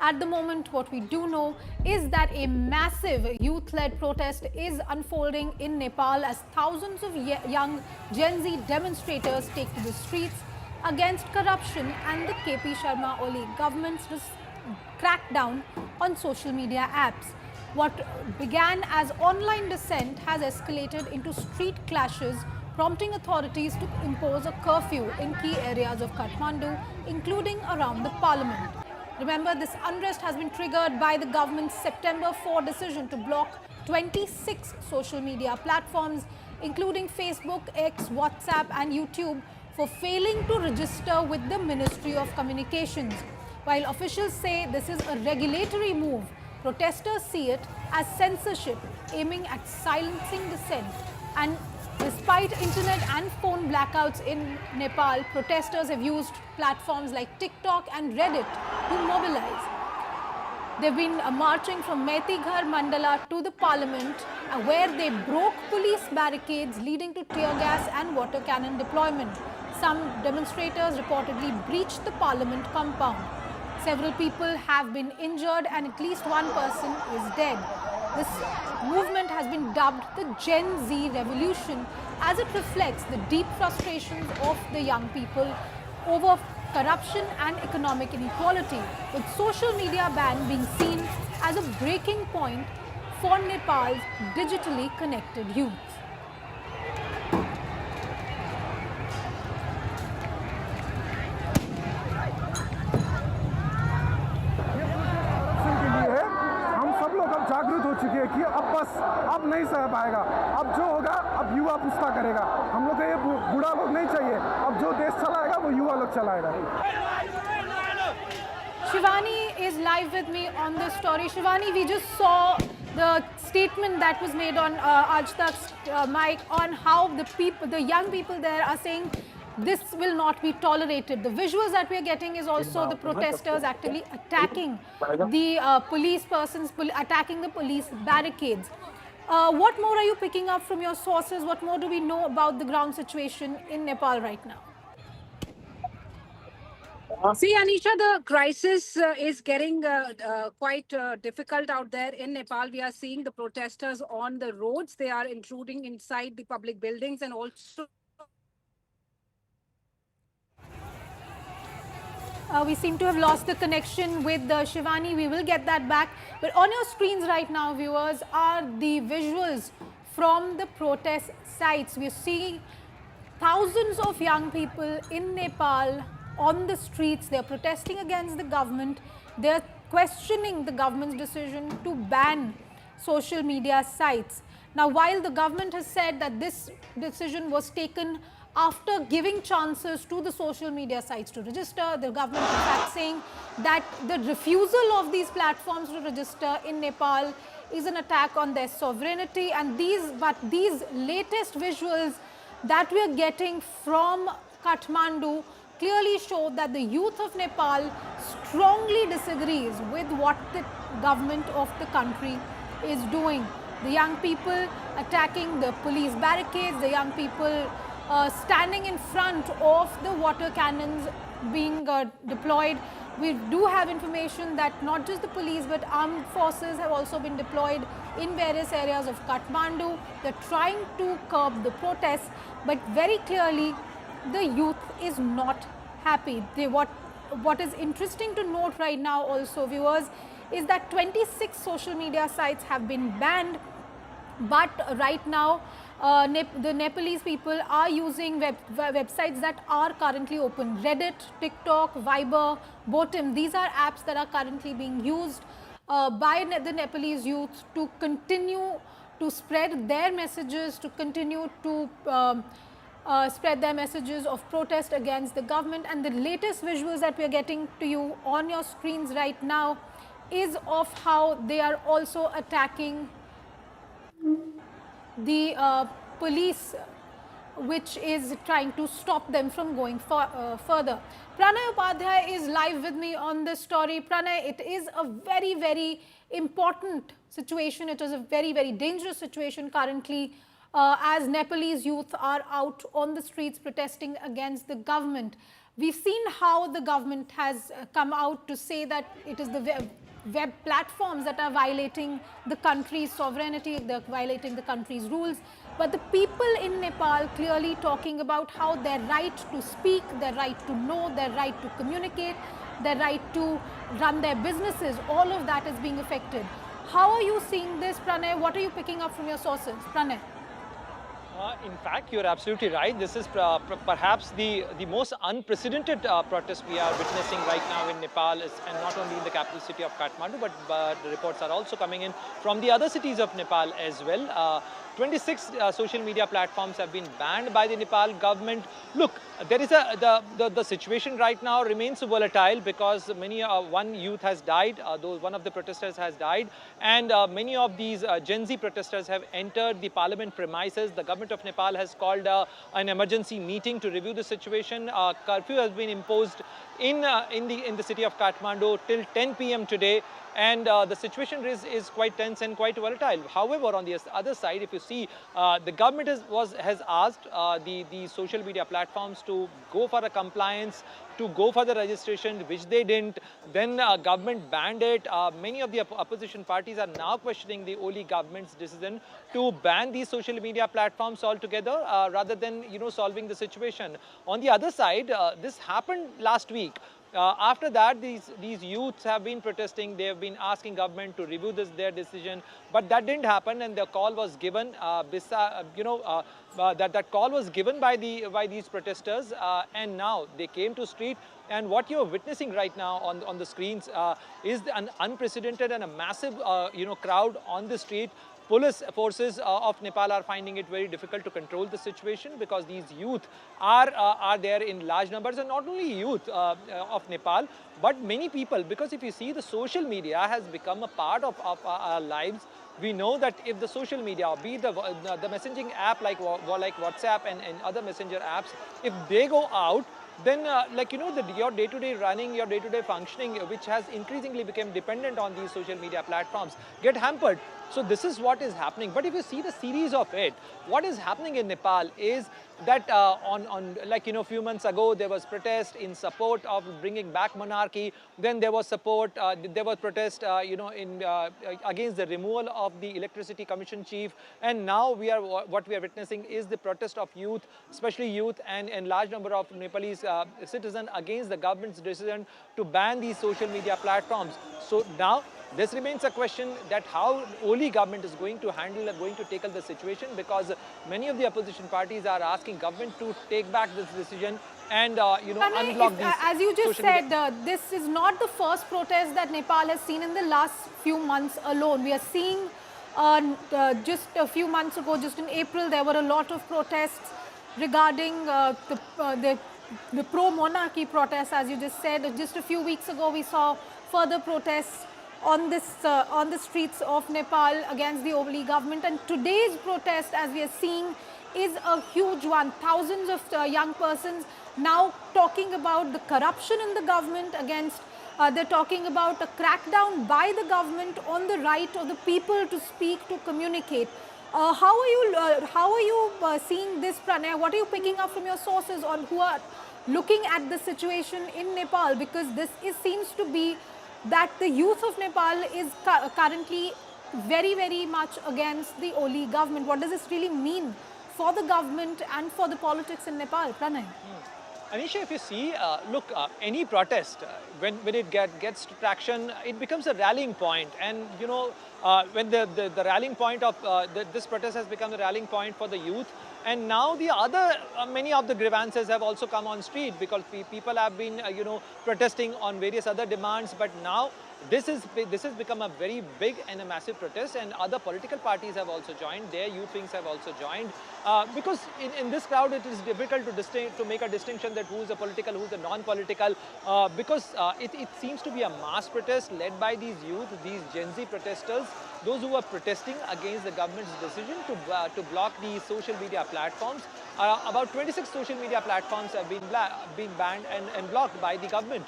At the moment, what we do know is that a massive youth-led protest is unfolding in Nepal as thousands of young Gen Z demonstrators take to the streets against corruption and the KP Sharma Oli government's crackdown on social media apps. What began as online dissent has escalated into street clashes, prompting authorities to impose a curfew in key areas of Kathmandu, including around the parliament. Remember, this unrest has been triggered by the government's September 4 decision to block 26 social media platforms, including Facebook, X, WhatsApp and YouTube, for failing to register with the Ministry of Communications. While officials say this is a regulatory move, protesters see it as censorship aiming at silencing dissent. And despite internet and phone blackouts in Nepal, protesters have used platforms like TikTok and Reddit to mobilize. They've been marching from Metighar Mandala to the parliament, where they broke police barricades, leading to tear gas and water cannon deployment. Some demonstrators reportedly breached the parliament compound. Several people have been injured and at least one person is dead. This movement has been dubbed the Gen Z revolution, as it reflects the deep frustrations of the young people over corruption and economic inequality, with social media ban being seen as a breaking point for Nepal's digitally connected youth. जागरूक हो चुके हैं कि अब बस अब नहीं सह पाएगा, अब जो होगा अब युवा पुस्ता करेगा। हम लोग को ये बूढ़ा लोग नहीं चाहिए, अब जो देश चलाएगा वो युवा लोग चलाएगा। Shivani is live with me on this story. Shivani, we just saw the statement that was made on Aaj Tak's mic on how the young people there are saying this will not be tolerated. The visuals that we are getting is also the protesters actually attacking the police persons, attacking the police barricades. What more are you picking up from your sources? What more do we know about the ground situation in Nepal right now? See, Anisha, the crisis is getting quite difficult out there in Nepal. We are seeing the protesters on the roads. They are intruding inside the public buildings and also we seem to have lost the connection with Shivani. We will get that back. But on your screens right now, viewers, are the visuals from the protest sites. We see thousands of young people in Nepal on the streets. They're protesting against the government. They're questioning the government's decision to ban social media sites. Now, while the government has said that this decision was taken after giving chances to the social media sites to register, the government in fact saying that the refusal of these platforms to register in Nepal is an attack on their sovereignty. And these latest visuals that we are getting from Kathmandu clearly show that the youth of Nepal strongly disagrees with what the government of the country is doing. The young people attacking the police barricades, the young people standing in front of the water cannons being deployed. We do have information that not just the police but armed forces have also been deployed in various areas of Kathmandu. They're trying to curb the protests, but very clearly the youth is not happy. What is interesting to note right now also, viewers, is that 26 social media sites have been banned, but right now the Nepalese people are using websites that are currently open. Reddit, TikTok, Viber, Botim, these are apps that are currently being used by the Nepalese youth to continue to spread their messages, to continue to spread their messages of protest against the government. And the latest visuals that we are getting to you on your screens right now is of how they are also attacking the police, which is trying to stop them from going further. Pranay Upadhyay is live with me on this story. Pranay, it is a very, very important situation. It is a very, very dangerous situation currently as Nepalese youth are out on the streets protesting against the government. We've seen how the government has come out to say that it is the web platforms that are violating the country's sovereignty, they're violating the country's rules. But the people in Nepal clearly talking about how their right to speak, their right to know, their right to communicate, their right to run their businesses, all of that is being affected. How are you seeing this, Pranay? What are you picking up from your sources? Pranay. In fact, you're absolutely right. This is perhaps the most unprecedented protest we are witnessing right now in Nepal, and not only in the capital city of Kathmandu, but the reports are also coming in from the other cities of Nepal as well. 26 social media platforms have been banned by the Nepal government. Look, there is the situation right now remains volatile because one youth has died, one of the protesters has died, and many of these Gen Z protesters have entered the parliament premises. The government of Nepal has called an emergency meeting to review the situation. Curfew has been imposed in the city of Kathmandu till 10 p.m. today. And the situation is quite tense and quite volatile. However, on the other side, if you see, the government has asked the social media platforms to go for a compliance, to go for the registration, which they didn't. Then government banned it. Many of the opposition parties are now questioning the Oli government's decision to ban these social media platforms altogether, rather than solving the situation. On the other side, this happened last week. After that, these youths have been protesting. They have been asking government to review their decision, but that didn't happen, and the call was given. That call was given by these protesters, and now they came to street. And what you're witnessing right now on the screens is an unprecedented and a massive crowd on the street. Police forces of Nepal are finding it very difficult to control the situation because these youth are there in large numbers, and not only youth of Nepal, but many people. Because if you see, the social media has become a part of our lives. We know that if the social media, be the messaging app like WhatsApp and other messenger apps, if they go out, then your day-to-day running, your day-to-day functioning, which has increasingly become dependent on these social media platforms, get hampered. So this is what is happening. But if you see the series of it, what is happening in Nepal is that a few months ago, there was protest in support of bringing back monarchy. Then there was support, there was protest, against the removal of the Electricity Commission chief. And now what we are witnessing is the protest of youth, especially youth and large number of Nepalese citizens against the government's decision to ban these social media platforms. So now, this remains a question that how Oli government is going to tackle the situation, because many of the opposition parties are asking government to take back this decision and unblock these. As you just said, this is not the first protest that Nepal has seen in the last few months alone. We are seeing just a few months ago, just in April, there were a lot of protests regarding the pro-monarchy protests, as you just said. Just a few weeks ago, we saw further protests on the streets of Nepal against the Oli government. And today's protest, as we are seeing, is a huge one. Thousands of young persons now talking about the corruption in the government they're talking about a crackdown by the government on the right of the people to speak, to communicate. How are you seeing this, Pranay? What are you picking up from your sources on who are looking at the situation in Nepal? Because seems to be that the youth of Nepal is currently very, very much against the Oli government. What does this really mean for the government and for the politics in Nepal? Pranay. Anisha, if you see, any protest, when it gets traction, it becomes a rallying point. And, when the rallying point of this protest has become the rallying point for the youth. And now many of the grievances have also come on street, because people have been, protesting on various other demands. But now this has become a very big and a massive protest, and other political parties have also joined. Their youth wings have also joined, because in this crowd it is difficult to make a distinction that who's a political, who's a non-political, because it seems to be a mass protest led by these youth, these Gen Z protesters, those who are protesting against the government's decision to block the social media platforms. About 26 social media platforms have been banned and blocked by the government.